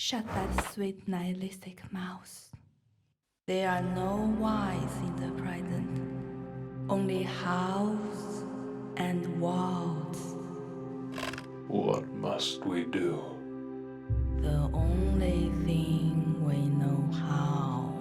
Shut that sweet nihilistic mouth. There are no whys in the present, only hows and wows. What must we do? The only thing we know how.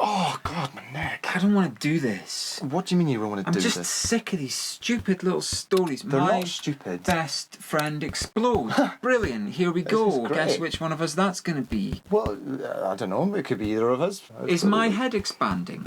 Oh, God, my neck. I don't want to do this. What do you mean you don't want to do I'm this? just sick of these stupid little stories. They're My not stupid. best friend explodes. Brilliant. Here we This go. is great. Guess which one of us that's going to be. Well, I don't know. It could be either of us. Is my head expanding?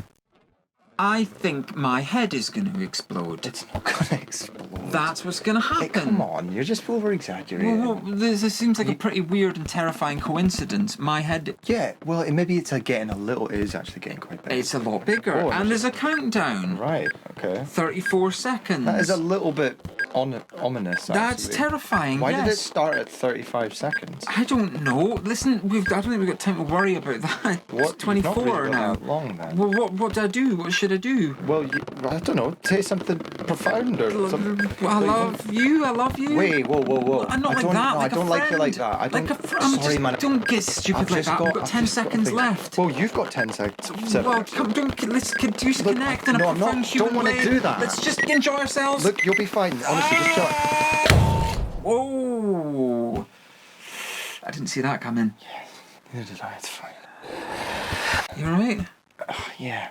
I think my head is going to explode. It's not going to explode. That's what's going to happen. Hey, come on. You're just over-exaggerating. Well, this seems like a pretty weird and terrifying coincidence. My head... Yeah, well, maybe it's getting a little... It is actually getting quite big. It's a lot bigger. Oh, And there's a countdown. Right, okay. 34 seconds. That is a little bit ominous, actually. That's terrifying, Why did it yes. start at 35 seconds? I don't know. Listen, I don't think we've got time to worry about that. What? It's 24 You've not really got now. that long, then. Well, what do I do? What should I do? Well, I don't know. Say something profound or something. I love you. I love you. Wait, whoa. I'm not I like don't, that. no, Like I don't a like you friend. like that. I don't. Like a friend. Sorry, man. Don't get stupid I've like just that. We've got I've 10 just got seconds things. left. Well, you've got 10 seconds. Well, come, let's connect in a no, I'm not. profound human Don't want way. to do that. Let's just enjoy ourselves. Look, you'll be fine. Honestly, just shut. Oh, I didn't see that coming. Yes, neither did I. It's fine. You alright? Yeah.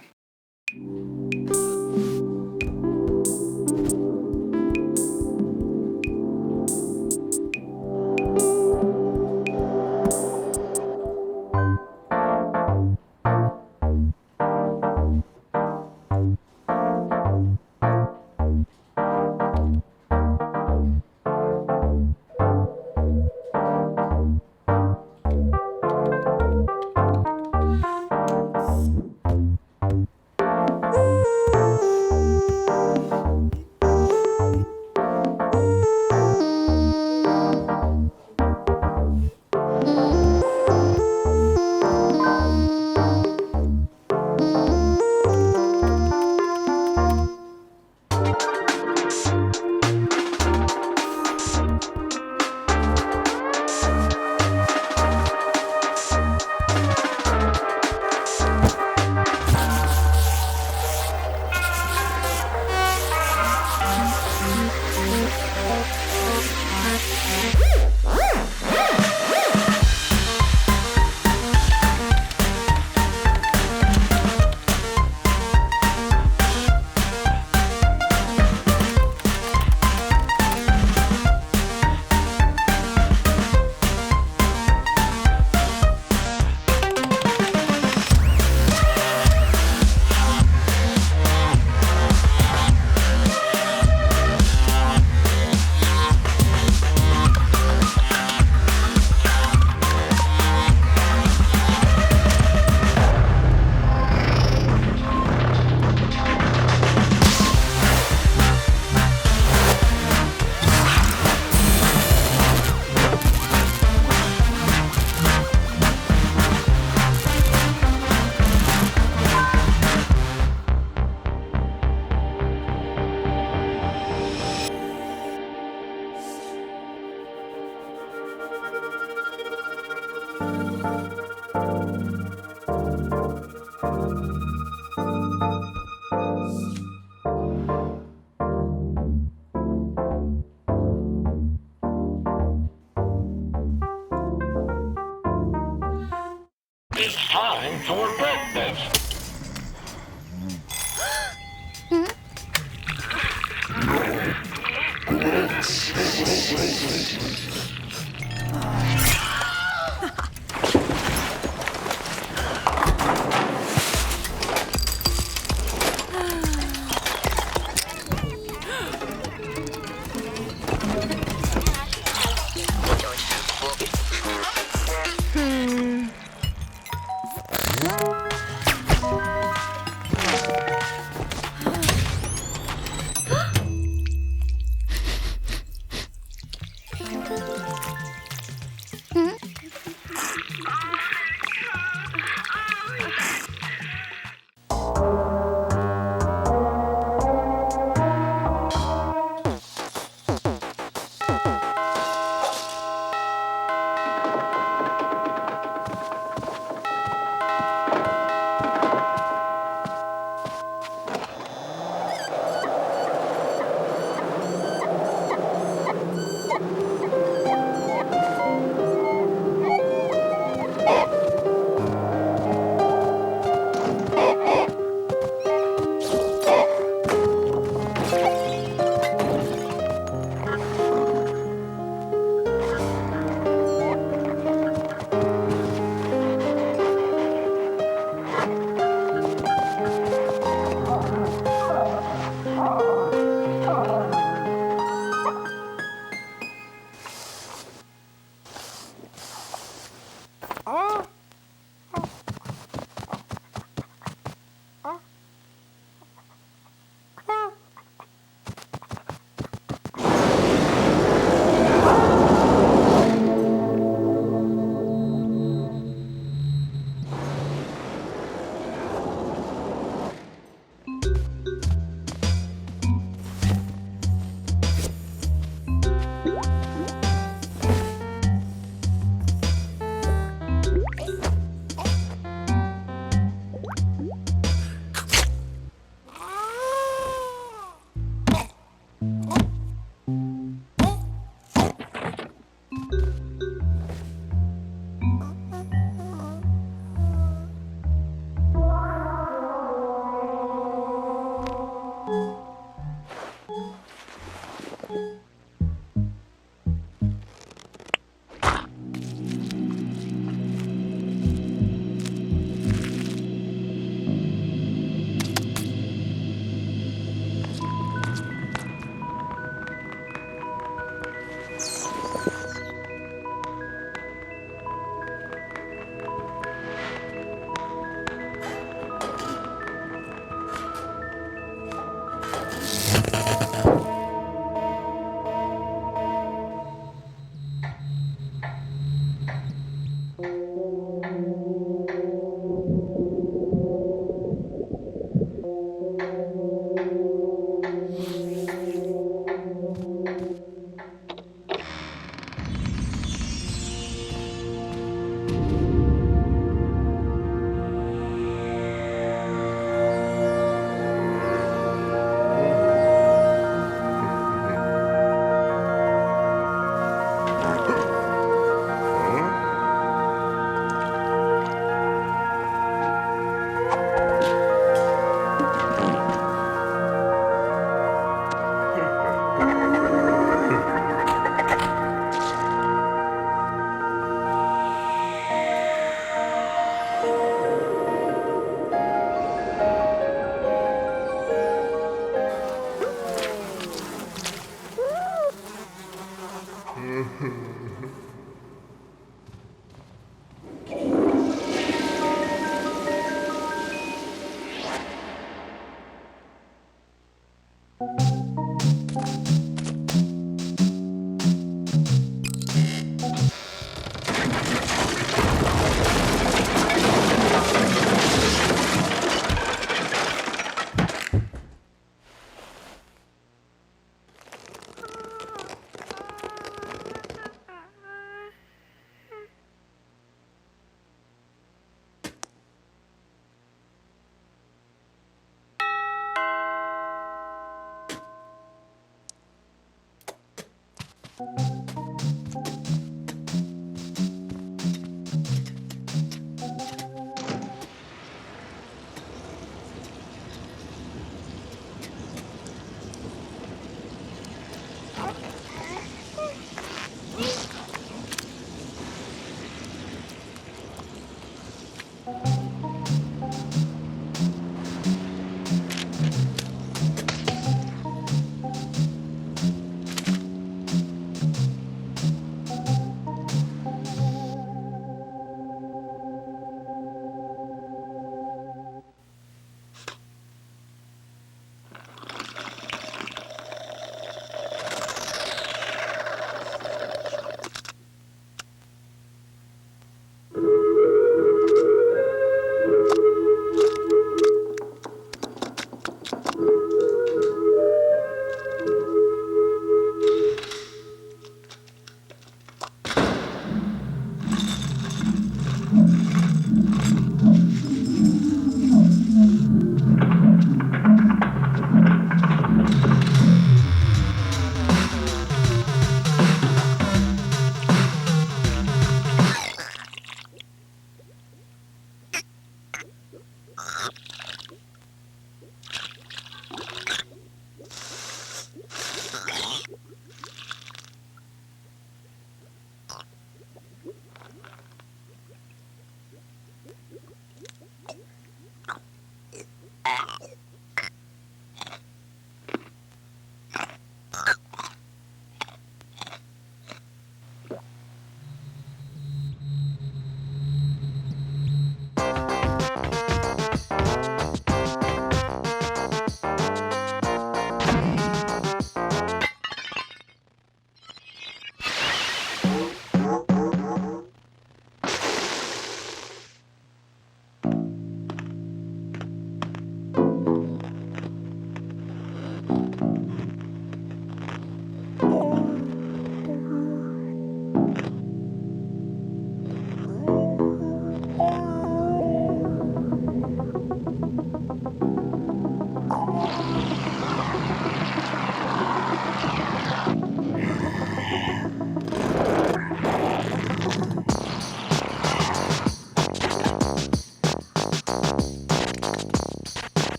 It's time for breakfast.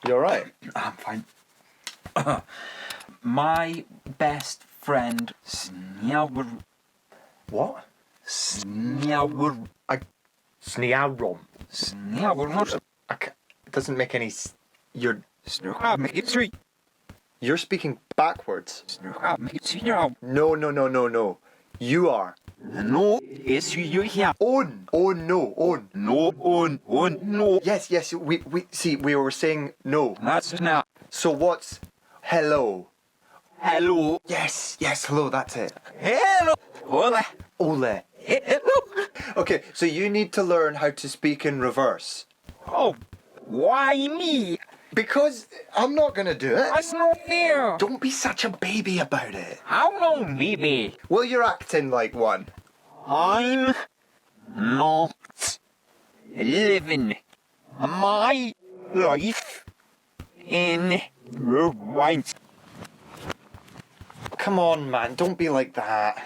You're right. I'm fine. My best friend, Sniawr. What? Sniawr. Sniawrom. Sniawr. It doesn't make any. You're Sniawr. speaking backwards. Sniawr. No. You are. No, it's you here. On. No. On. No. Yes. We were saying no. That's not. So what's hello? Hello. Yes. Hello. That's it. Hello. Hola. Ole. Hello. Okay. So you need to learn how to speak in reverse. Oh, why me? Because I'm not gonna do it. That's not fair. Don't be such a baby about it. How long, baby? Well, you're acting like one. I'm not living my life in rewind. Come on, man. Don't be like that.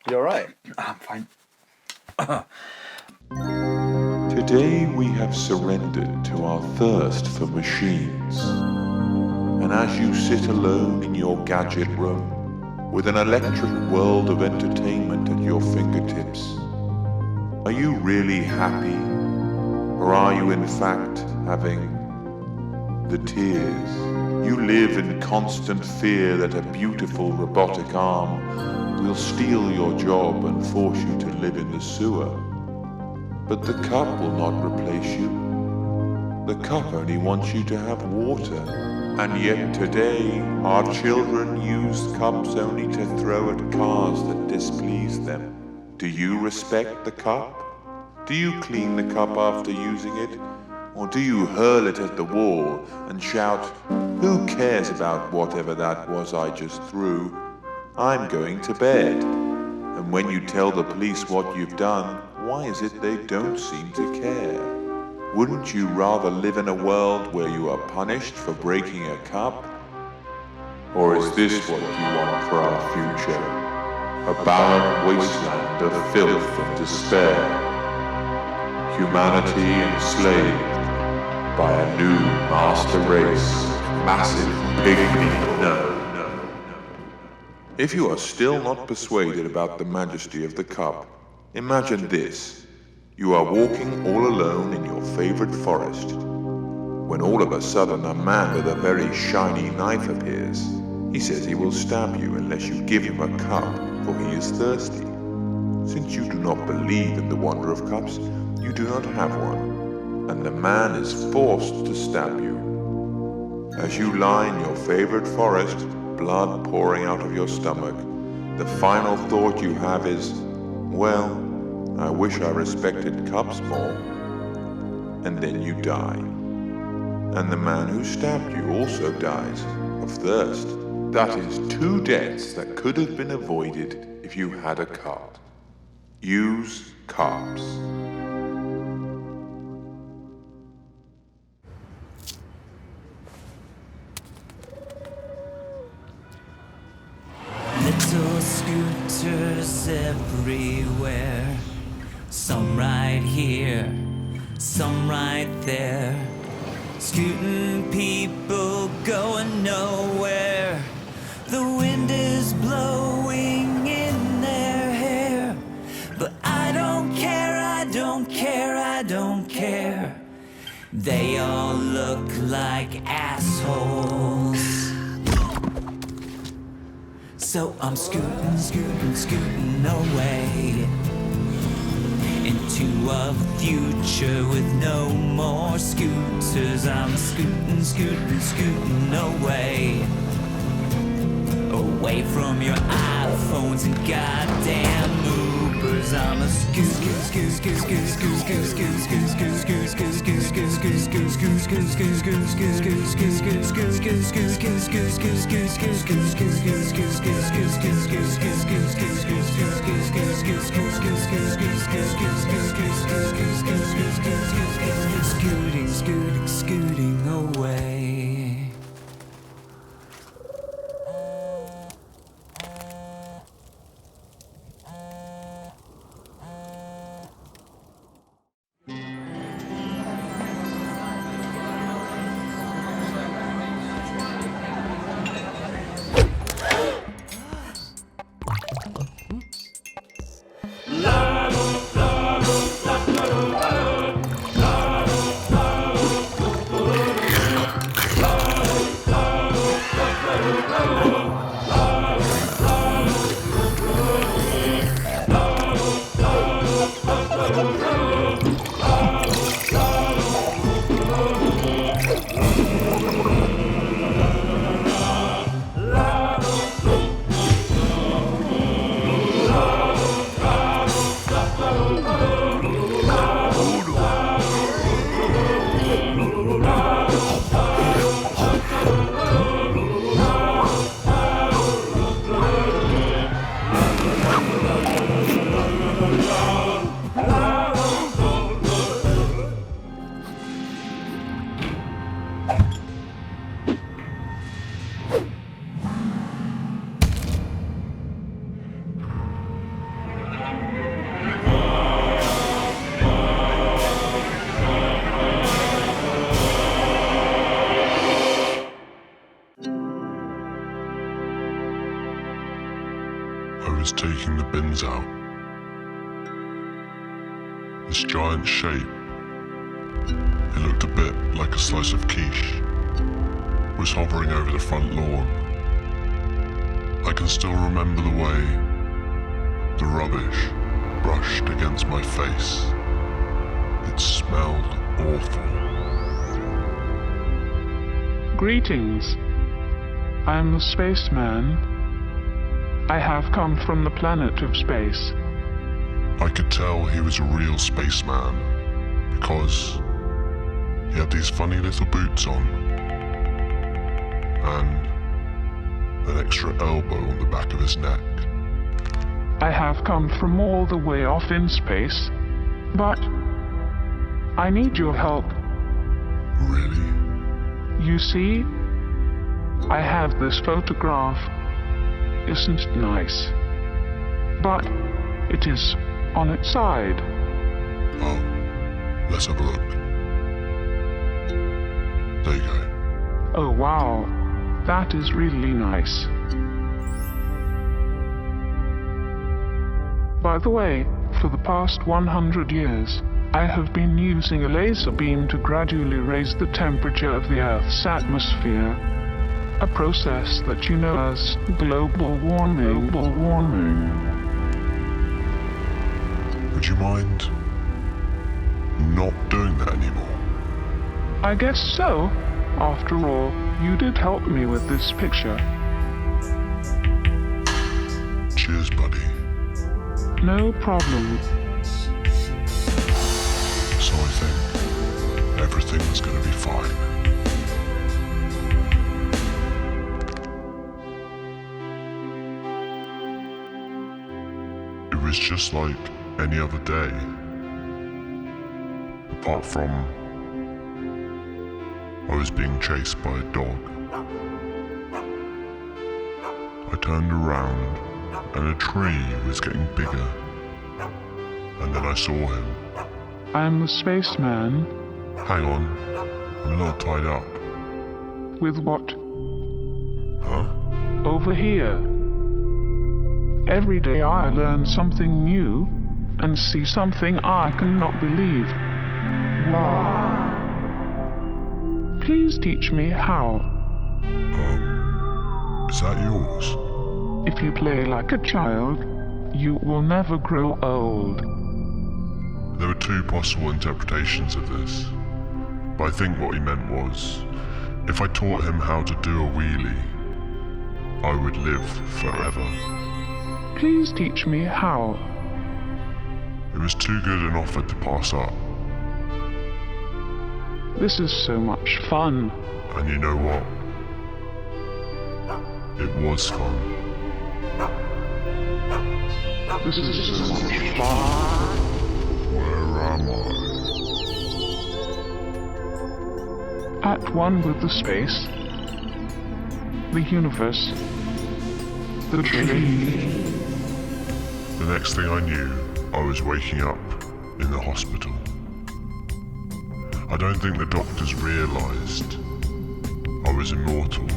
You're right. I'm fine. Today we have surrendered to our thirst for machines. And as you sit alone in your gadget room, with an electric world of entertainment at your fingertips, are you really happy? Or are you in fact having the tears? You live in constant fear that a beautiful robotic arm will steal your job and force you to live in the sewer. But the cup will not replace you. The cup only wants you to have water. And yet today, our children use cups only to throw at cars that displease them. Do you respect the cup? Do you clean the cup after using it? Or do you hurl it at the wall and shout, "Who cares about whatever that was I just threw? I'm going to bed." And when you tell the police what you've done, why is it they don't seem to care? Wouldn't you rather live in a world where you are punished for breaking a cup? Or is this what you want for our future? A barren wasteland of filth and despair? Humanity enslaved by a new master race, massive pig people? No. If you are still not persuaded about the majesty of the cup, imagine this. You are walking all alone in your favorite forest, when all of a sudden a man with a very shiny knife appears. He says he will stab you unless you give him a cup, for he is thirsty. Since you do not believe in the wonder of cups, you do not have one, and the man is forced to stab you. As you lie in your favorite forest, blood pouring out of your stomach, the final thought you have is, well, I wish I respected cups more. And then you die. And the man who stabbed you also dies of thirst. That is 2 deaths that could have been avoided if you had a cup. Use cups. Little scooters everywhere. Some right here, some right there. Scooting people going nowhere. The wind is blowing in their hair. But I don't care, I don't care, I don't care. They all look like assholes. So I'm scooting, scooting, scooting away into a future with no more scooters. I'm scooting, scooting, scooting away, away from your iPhones and goddamn Ubers. I'm a scoot, scoot, scoot, scoot, scoot, scoot, scoot, scoot, scoot, scoot, scoot, scoot, scoot, scoot, scoot, scoot, scoot, scoot, scooting, scooting, scooting away. I was taking the bins out. This giant shape, it looked a bit like a slice of quiche, was hovering over the front lawn. I can still remember the way the rubbish brushed against my face. It smelled awful. Greetings. I am the spaceman. I have come from the planet of space. I could tell he was a real spaceman because he had these funny little boots on and an extra elbow on the back of his neck. I have come from all the way off in space, but I need your help. Really? You see, I have this photograph. Isn't it nice? But it is on its side. Oh, let's have a look. There you go. Oh wow, that is really nice. By the way, for the past 100 years, I have been using a laser beam to gradually raise the temperature of the Earth's atmosphere. A process that you know as global warming. Would you mind not doing that anymore? I guess so. After all, you did help me with this picture. Cheers, buddy. No problem. So I think everything was going to be fine. It was just like any other day. Apart from I was being chased by a dog. I turned around and a tree was getting bigger. And then I saw him. I am the spaceman. Hang on, I'm a little tied up. With what? Huh? Over here. Every day I learn something new and see something I cannot believe. Wow. Please teach me how. Is that yours? If you play like a child, you will never grow old. There were two possible interpretations of this, but I think what he meant was, if I taught him how to do a wheelie, I would live forever. Please teach me how. It was too good an offer to pass up. This is so much fun. And you know what? It was fun. This is so much fun. Where am I? At one with the space, the universe, the tree. The next thing I knew, I was waking up in the hospital. I don't think the doctors realized I was immortal.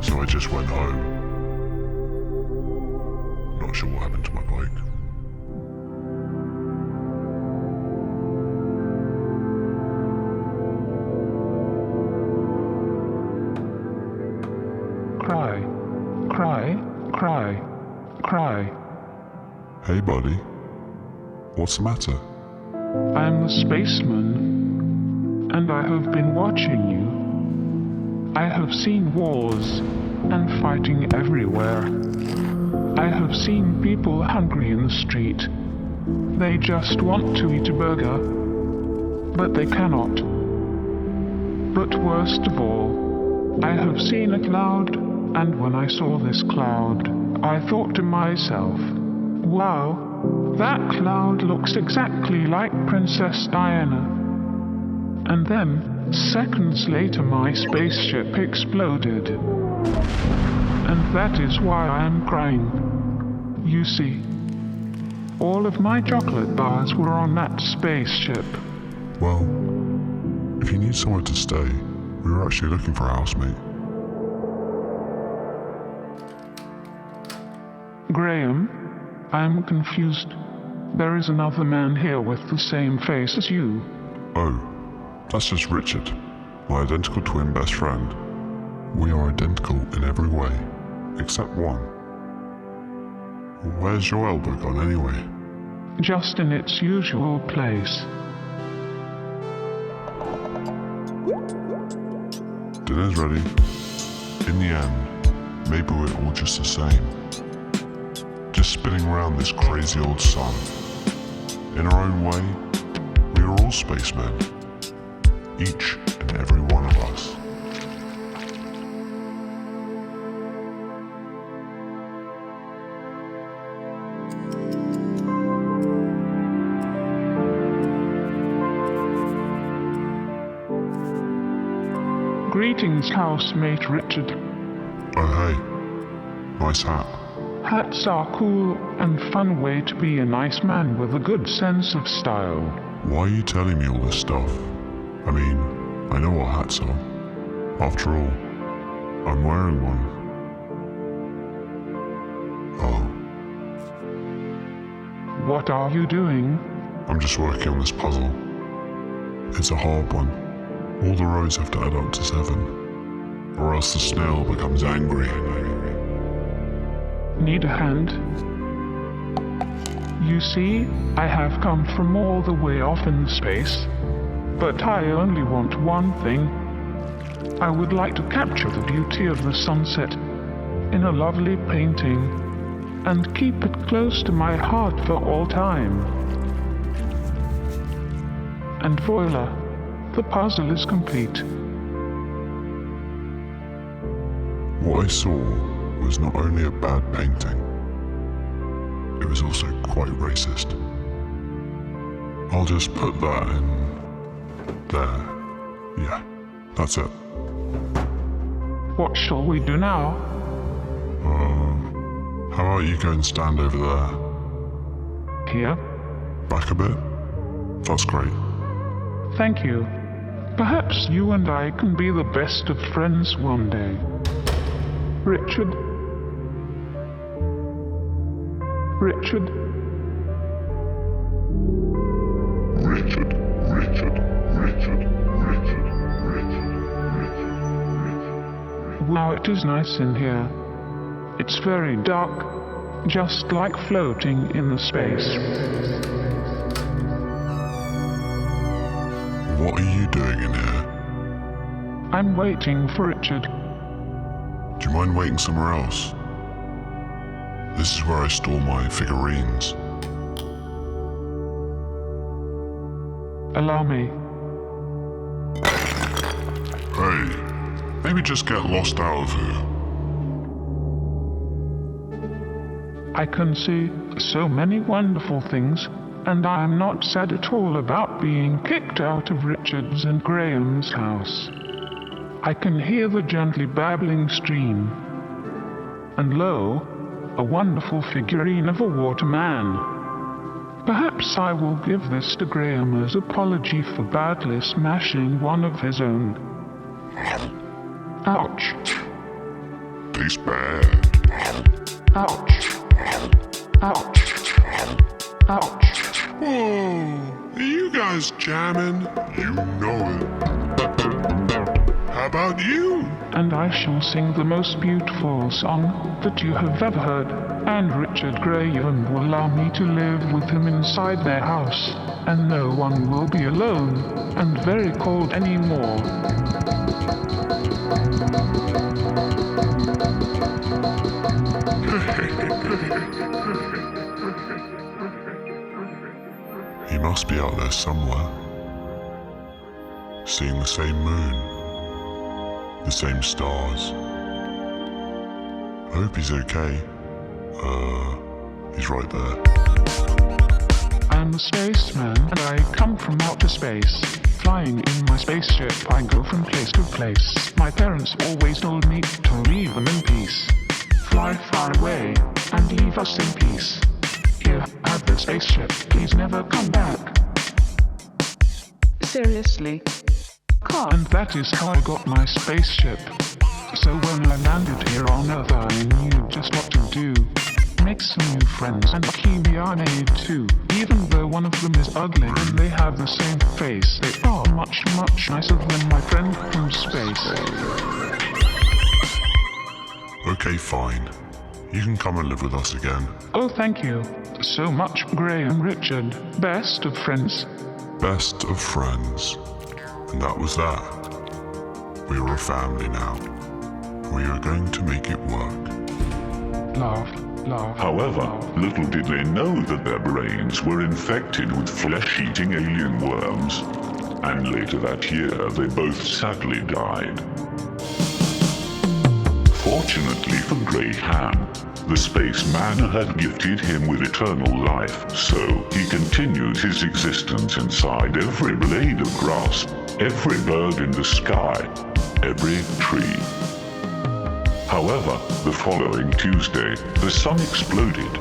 So I just went home. Not sure what happened to my bike. Cry, cry, cry, cry. Hey buddy, what's the matter? I am the spaceman, and I have been watching you. I have seen wars and fighting everywhere. I have seen people hungry in the street. They just want to eat a burger, but they cannot. But worst of all, I have seen a cloud, and when I saw this cloud, I thought to myself, wow, that cloud looks exactly like Princess Diana. And then, seconds later, my spaceship exploded. And that is why I am crying. You see, all of my chocolate bars were on that spaceship. Well, if you need somewhere to stay, we were actually looking for a housemate. Graham, I am confused. There is another man here with the same face as you. Oh, that's just Richard, my identical twin best friend. We are identical in every way, except one. Where's your elbow gone anyway? Just in its usual place. dinner's ready. In the end, maybe we're all just the same. Just spinning around this crazy old sun. In our own way, we are all spacemen. Each and every one of us. Greetings, housemate Richard. Oh hey, nice hat. Hats are cool and fun way to be a nice man with a good sense of style. Why are you telling me all this stuff? I mean, I know what hats are. After all, I'm wearing one. Oh. What are you doing? I'm just working on this puzzle. It's a hard one. All the rows have to add up to 7, or else the snail becomes angry. Need a hand? You see, I have come from all the way off in space, but I only want one thing. I would like to capture the beauty of the sunset in a lovely painting and keep it close to my heart for all time. And voila, the puzzle is complete. What I saw was not only a bad painting, it was also quite racist. I'll just put that in there. Yeah, that's it. What shall we do now? How about you go and stand over there? Here? Back a bit? That's great. Thank you. Perhaps you and I can be the best of friends one day. Richard? Richard? Richard. Wow, it is nice in here. It's very dark, just like floating in the space. What are you doing in here? I'm waiting for Richard. Do you mind waiting somewhere else? This is where I store my figurines. Allow me. Hey, maybe just get lost out of here. I can see so many wonderful things, and I am not sad at all about being kicked out of Richard's and Graham's house. I can hear the gently babbling stream, and lo, a wonderful figurine of a waterman. Perhaps I will give this to Graham as apology for badly smashing one of his own. Ouch. Tastes bad. Ouch. Ouch. Ouch. Whoa, are you guys jamming? You know it. How about you? And I shall sing the most beautiful song that you have ever heard. And Richard Graham will allow me to live with him inside their house. And no one will be alone and very cold anymore. He must be out there somewhere. Seeing the same moon. The same stars. I hope he's okay. He's right there. I'm a spaceman and I come from outer space. Flying in my spaceship, I go from place to place. My parents always told me to leave them in peace. Fly far away and leave us in peace. Here, have the spaceship, please never come back. Seriously? Can't. And that is how I got my spaceship. So when I landed here on Earth, I knew just what to do. Make some new friends and keep me on aid too. Even though one of them is ugly and they have the same face, they are much, much nicer than my friend from space. Okay, fine. You can come and live with us again. Oh, thank you so much, Graham Richard. Best of friends. Best of friends. And that was that. We're a family now. We are going to make it work. Laugh, laugh. However, laugh. little did they know that their brains were infected with flesh-eating alien worms. And later that year, they both sadly died. Fortunately for Graham, the spaceman had gifted him with eternal life, so he continued his existence inside every blade of grass, every bird in the sky, every tree. However, the following Tuesday, the sun exploded,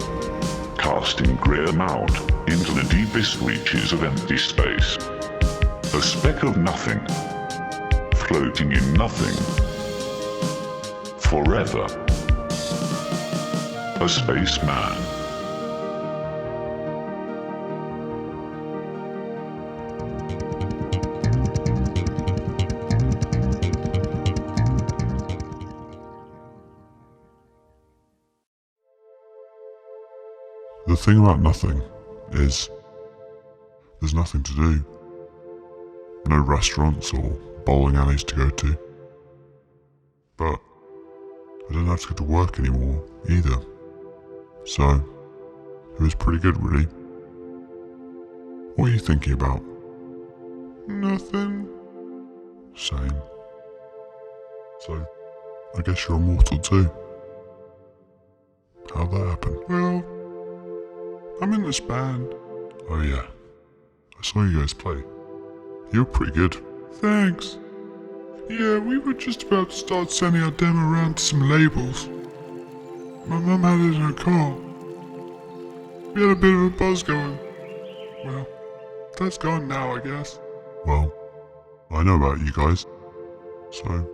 casting Graham out into the deepest reaches of empty space. A speck of nothing, floating in nothing, forever. A spaceman. The thing about nothing is there's nothing to do. No restaurants or bowling alleys to go to. But I don't have to go to work anymore either. So it was pretty good, really. What are you thinking about? Nothing. Same. So I guess you're immortal too. How'd that happen? Well, I'm in this band. Oh yeah, I saw you guys play. You were pretty good. Thanks. Yeah, we were just about to start sending our demo around to some labels. My mum had it in her car. We had a bit of a buzz going. Well, that's gone now, I guess. Well, I know about you guys. So,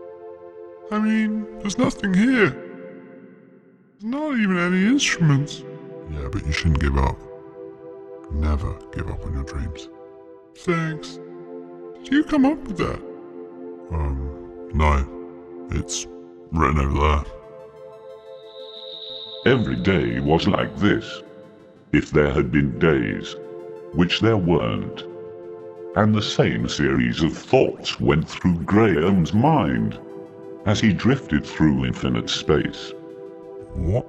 I mean, there's nothing here. There's not even any instruments. Yeah, but you shouldn't give up. Never give up on your dreams. Thanks. Did you come up with that? No. It's written over there. Every day was like this, if there had been days, which there weren't. And the same series of thoughts went through Graham's mind as he drifted through infinite space. What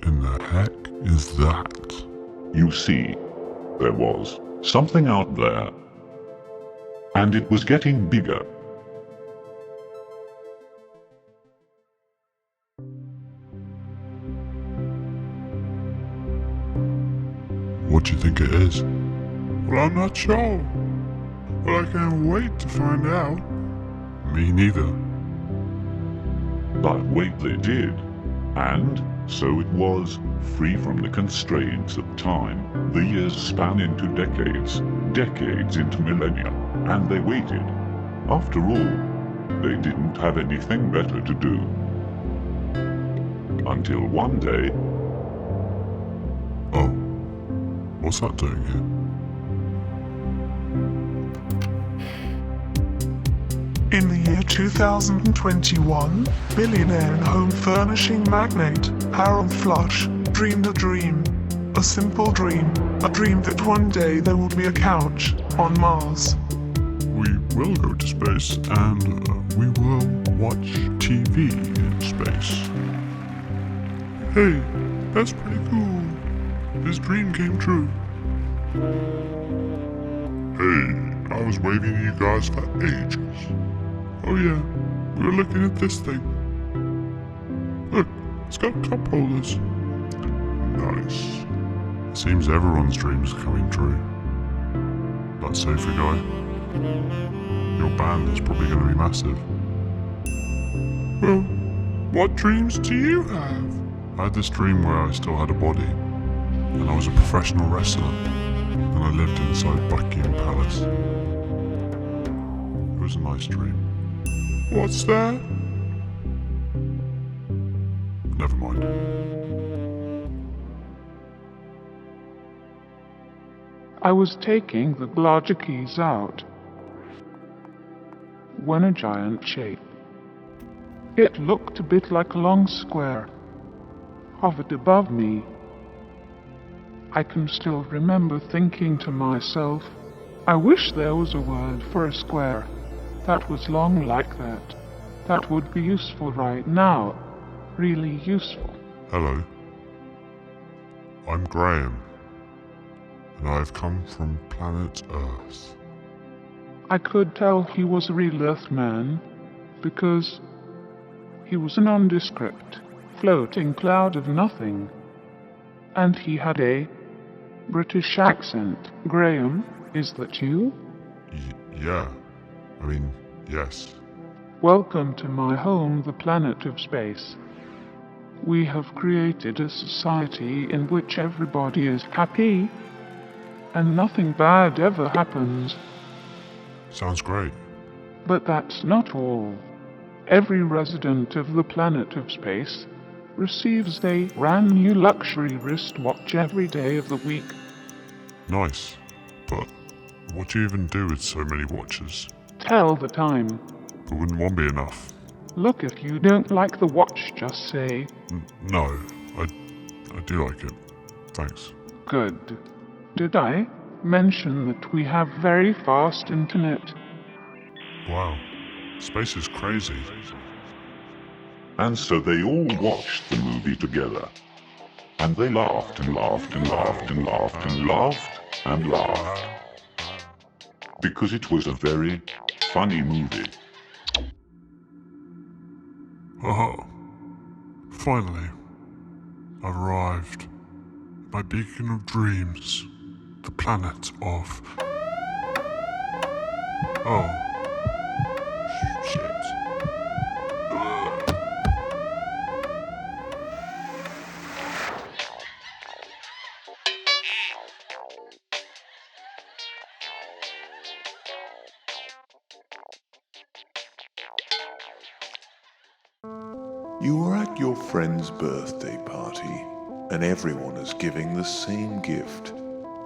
in the heck is that? You see, there was something out there, and it was getting bigger. What do you think it is? Well, I'm not sure. But I can't wait to find out. Me neither. But wait, they did. And so it was, free from the constraints of time. The years span into decades, decades into millennia, and they waited. After all, they didn't have anything better to do. Until one day... Oh, what's that doing here? In the year 2021, billionaire and home furnishing magnate Harold Flush dreamed a dream. A simple dream. A dream that one day there would be a couch on Mars. We will go to space and we will watch TV in space. Hey, that's pretty cool. His dream came true. Hey, I was waving to you guys for ages. Oh yeah, we were looking at this thing. Look, it's got cup holders. Nice. Seems everyone's dreams are coming true. That Sophie guy. Your band is probably going to be massive. Well, what dreams do you have? I had this dream where I still had a body, and I was a professional wrestler, and I lived inside Buckingham Palace. It was a nice dream. What's that? Never mind. I was taking the larger keys out when a giant shape. It looked a bit like a long square, hovered above me. I can still remember thinking to myself, I wish there was a word for a square that was long like that. that would be useful right now. Really useful. Hello. I'm Graham, and I've come from planet Earth. I could tell he was a real Earthman, because he was a nondescript, floating cloud of nothing. And he had a British accent. Graham, is that you? Yeah. I mean, yes. Welcome to my home, the planet of space. We have created a society in which everybody is happy, and nothing bad ever happens. Sounds great. But that's not all. Every resident of the planet of space receives a brand new luxury wristwatch every day of the week. Nice. But what do you even do with so many watches? Tell the time. But wouldn't one be enough? Look, if you don't like the watch, just say, No, I do like it. Thanks. good. Did I mention that we have very fast internet? Wow. Space is crazy. And so they all watched the movie together. And they laughed and laughed and laughed and laughed and laughed and laughed. Because it was a very funny movie. Oh, finally, I've arrived at my beacon of dreams, the planet of... Oh, shit. You are at your friend's birthday party, and everyone is giving the same gift,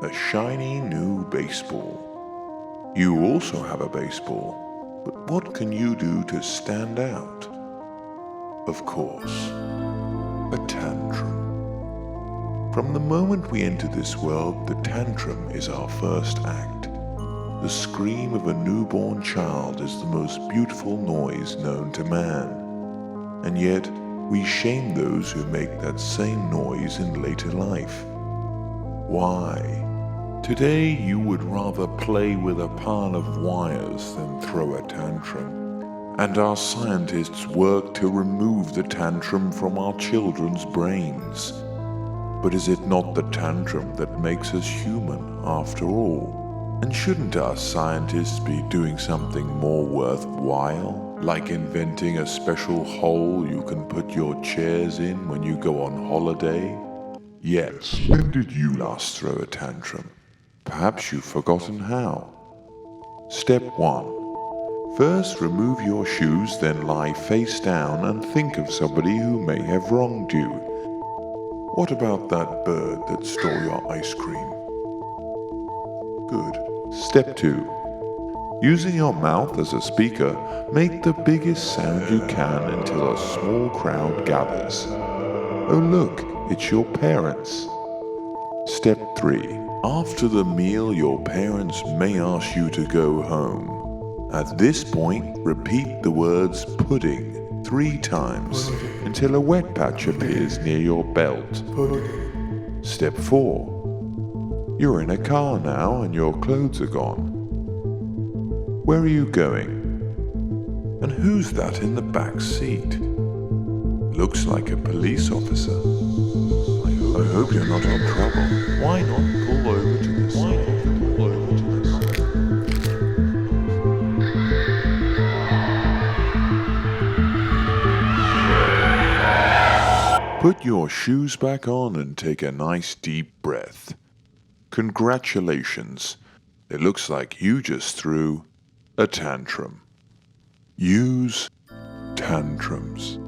a shiny new baseball. You also have a baseball, but what can you do to stand out? Of course, a tantrum. From the moment we enter this world, the tantrum is our first act. The scream of a newborn child is the most beautiful noise known to man. And yet, we shame those who make that same noise in later life. Why? Today you would rather play with a pile of wires than throw a tantrum. And our scientists work to remove the tantrum from our children's brains. But is it not the tantrum that makes us human, after all? And shouldn't our scientists be doing something more worthwhile? Like inventing a special hole you can put your chairs in when you go on holiday? Yes. When did you last throw a tantrum? Perhaps you've forgotten how. Step 1. First remove your shoes, then lie face down and think of somebody who may have wronged you. What about that bird that stole your ice cream? Good. Step 2. Using your mouth as a speaker, make the biggest sound you can until a small crowd gathers. Oh look, it's your parents. Step 3. After the meal, your parents may ask you to go home. At this point, repeat the words pudding 3 times until a wet patch appears near your belt. Step 4. You're in a car now and your clothes are gone. Where are you going? And who's that in the back seat? Looks like a police officer. I hope you're not in trouble. Why not pull over to the side? Put your shoes back on and take a nice deep breath. Congratulations. It looks like you just threw a tantrum. Use tantrums.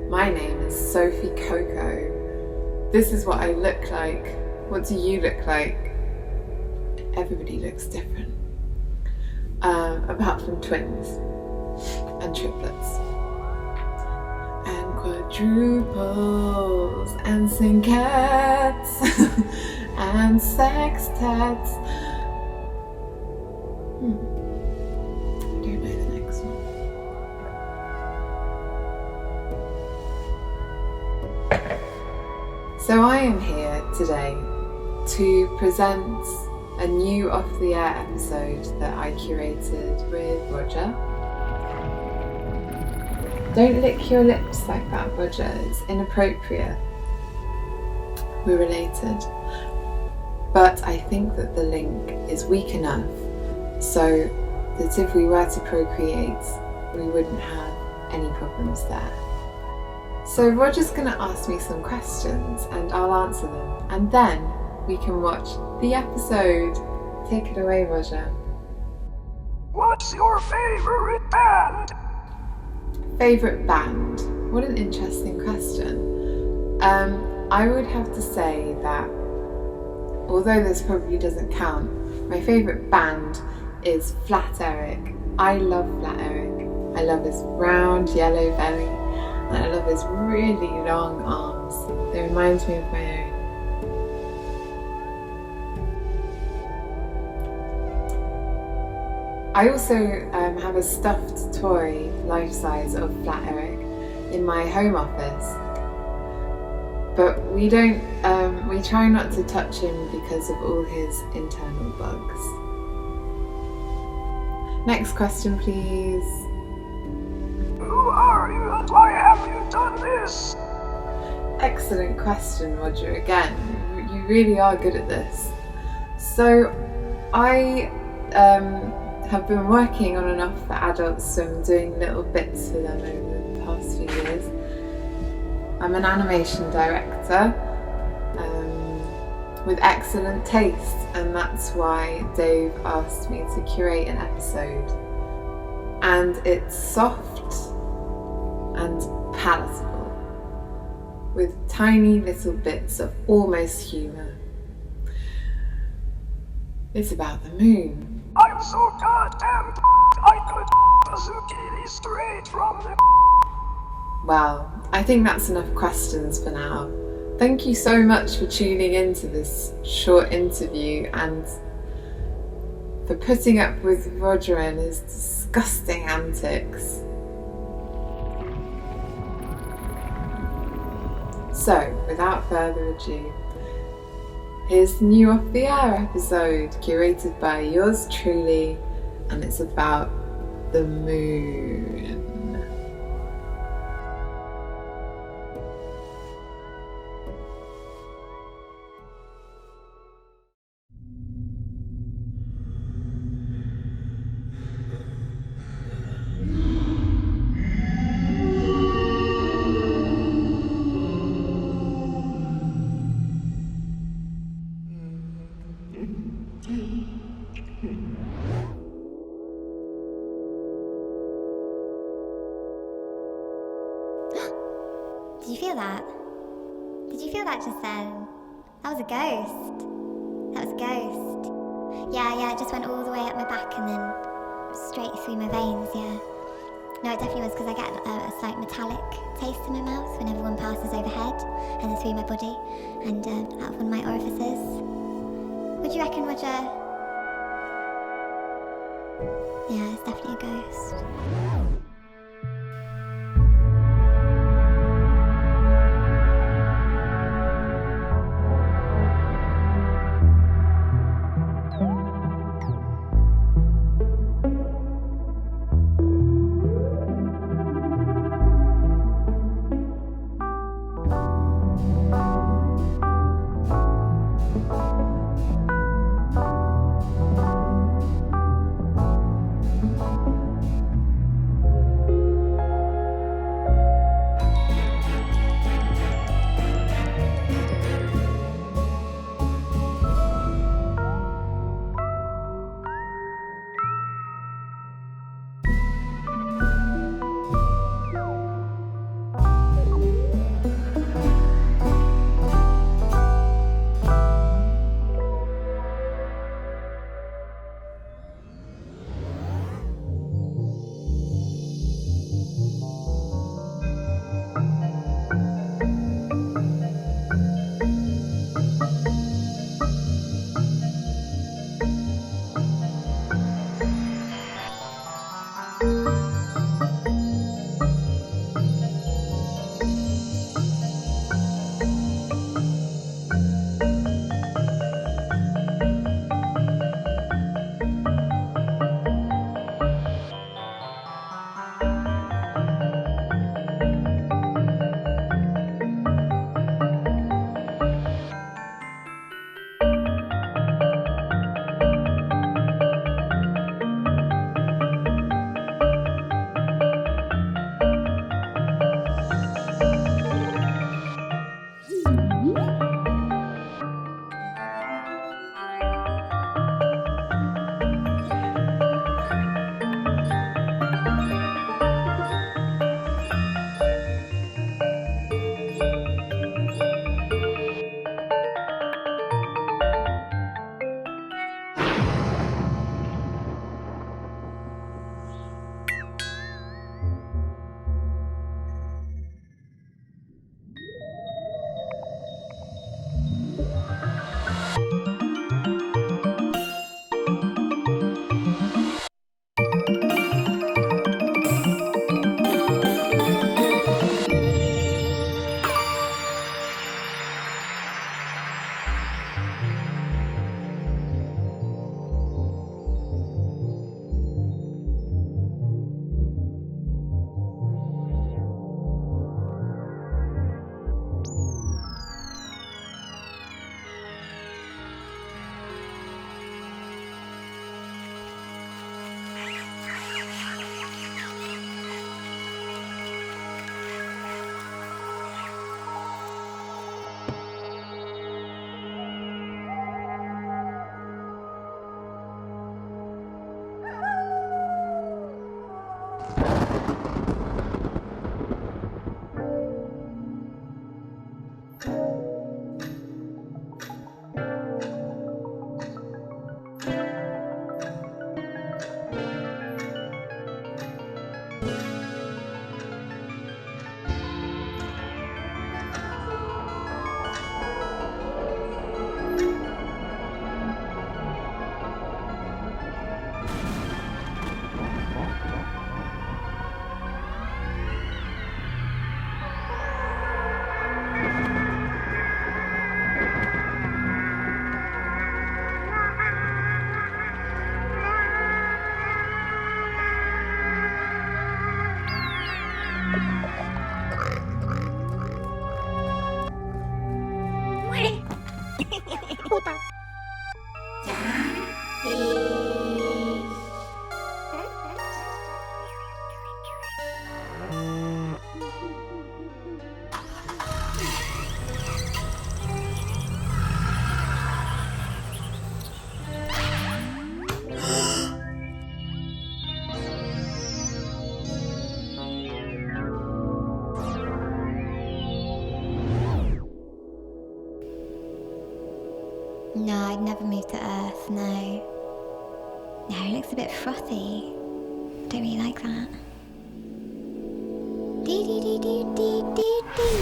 My name is Sophie Coco. This is what I look like. What do you look like? Everybody looks different. Apart from twins and triplets. And quadruples and syncats and sextets. I don't know the next one. So I am here today to present a new off-the-air episode that I curated with Roger. Don't lick your lips like that, Roger. It's inappropriate. We're related. But I think that the link is weak enough so that if we were to procreate, we wouldn't have any problems there. So Roger's going to ask me some questions and I'll answer them, and then we can watch the episode. Take it away, Roger. What's your favorite band? Favourite band? What an interesting question. I would have to say that, although this probably doesn't count, my favourite band is Flat Eric. I love Flat Eric. I love his round yellow belly and I love his really long arms. They remind me of my own. I also have a stuffed toy, life-size, of Flat Eric in my home office. But we don't, we try not to touch him because of all his internal bugs. Next question, please. Who are you and why have you done this? Excellent question, Roger, again. You really are good at this. So, I have been working on and off for Adult Swim, doing little bits for them over the past few years. I'm an animation director with excellent taste, and that's why Dave asked me to curate an episode. And it's soft and palatable, with tiny little bits of almost humour. It's about the moon. I'm so goddamn I could a zucchini straight from the. Well, I think that's enough questions for now. Thank you so much for tuning into this short interview and for putting up with Roger and his disgusting antics. So, without further ado, here's the new Off the Air episode, curated by yours truly, and it's about the moon. Did you feel that? Did you feel that just then? That was a ghost. That was a ghost. Yeah, it just went all the way up my back and then straight through my veins, yeah. No, it definitely was because I get a slight metallic taste in my mouth whenever one passes overhead and then through my body and out of one of my orifices. What do you reckon, Roger? Yeah, it's definitely a ghost. No, I'd never move to Earth, no. No, it looks a bit frothy. Don't really like that. Dee dee dee dee dee dee dee.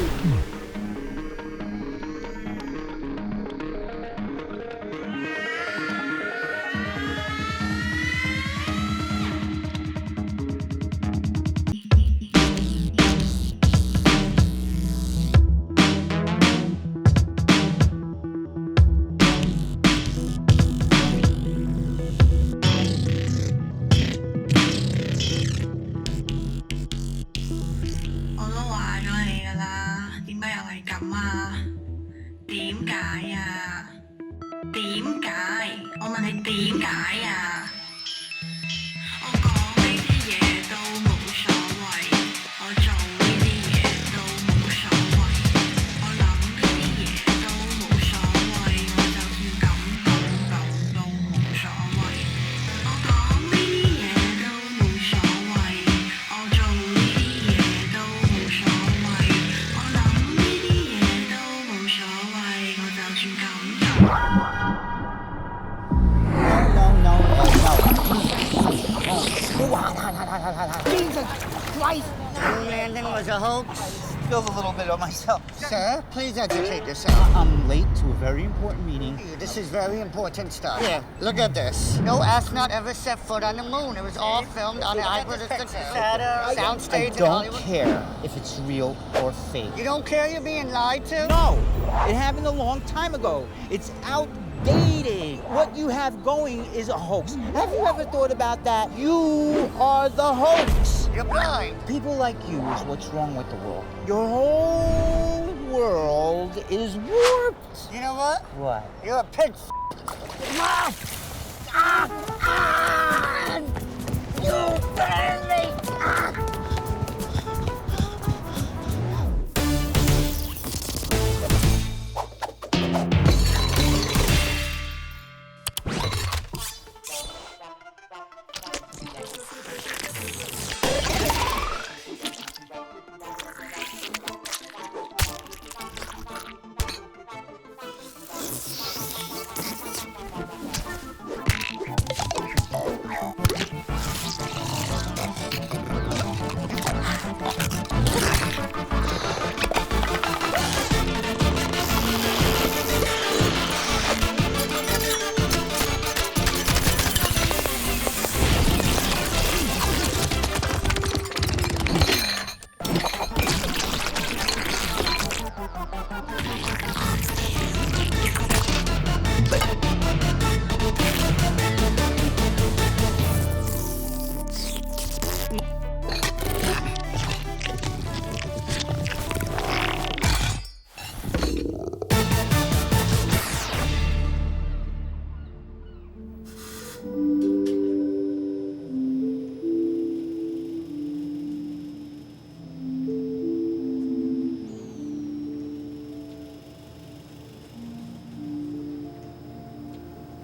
Jesus Christ! The landing was a hoax. Spilled a little bit on myself. Sir, please educate yourself. I'm late to a very important meeting. This is very important stuff. Here, look at this. No astronaut ever set foot on the moon. It was all filmed on the hypersonic soundstage in Hollywood. I don't care if it's real or fake. You don't care you're being lied to? No! It happened a long time ago. It's outdated. What you have going is a hoax. Have you ever thought about that? You are the hoax. You're blind. People like you is what's wrong with the world. Your whole world is warped. You know what? What? You're a pig. You burn me!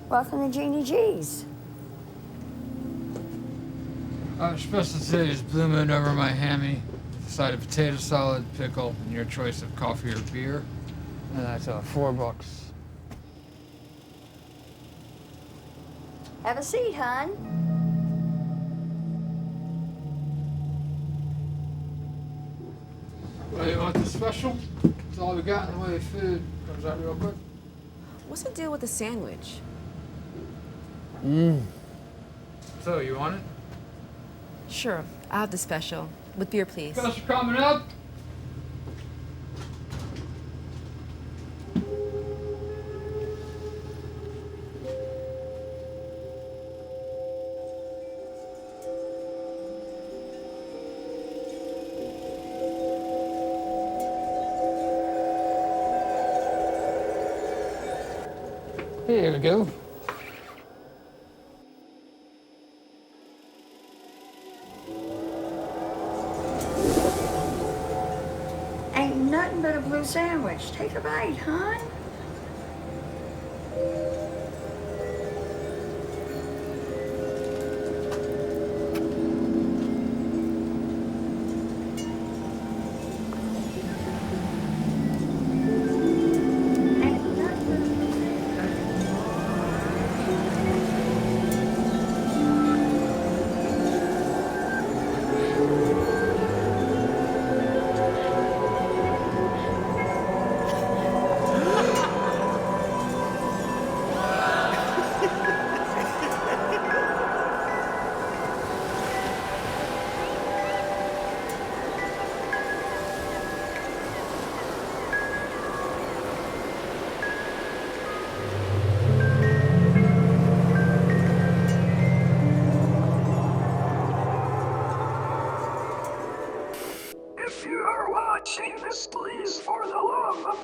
Welcome to Genie G's. Special today is Blue Moon over my hammy, side of potato salad, pickle, and your choice of coffee or beer. And that's $4. Have a seat, hon. Well, you want the special? That's all we got in the way of food. Comes out real quick. What's the deal with the sandwich? So, you want it? Sure, I'll have the special. With beer, please. Special coming up. Here we go. Ain't nothing but a blue sandwich. Take a bite, hon.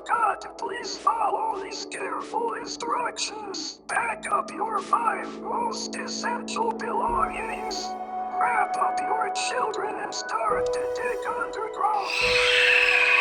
got to please follow these careful instructions. Pack up your 5 most essential belongings. Wrap up your children and start to dig underground.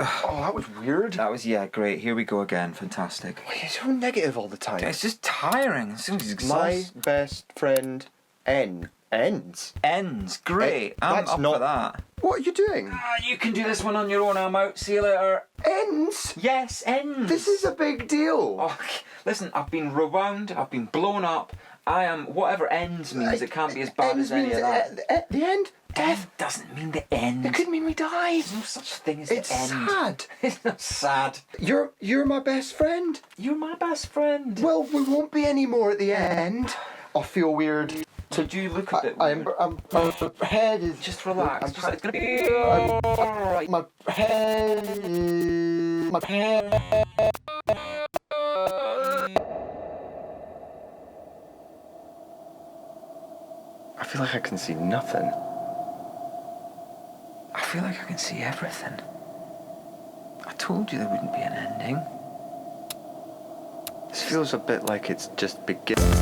Oh, that was weird. That was, yeah, great. Here we go again. Fantastic. Why are you so negative all the time? It's just tiring. It's My exhausting. best friend ends. Ends. Great. I'm That's up not- for that. What are you doing? You can do this one on your own. I'm out. See you later. Ends? Yes, ends. This is a big deal. Oh, listen, I've been rewound. I've been blown up. I am... Whatever ends means, it can't be as bad as any of that. The end? Death doesn't mean the end. It could mean we died. There's no such thing as It's the end. sad. It's not sad. You're my best friend. You're my best friend. Well, we won't be anymore at the end. I feel weird. Did you look a bit weird? My head is... Just relax. It's gonna be alright. My head... My head... I feel like I can see nothing. I feel like I can see everything. I told you there wouldn't be an ending. This feels a bit like it's just beginning.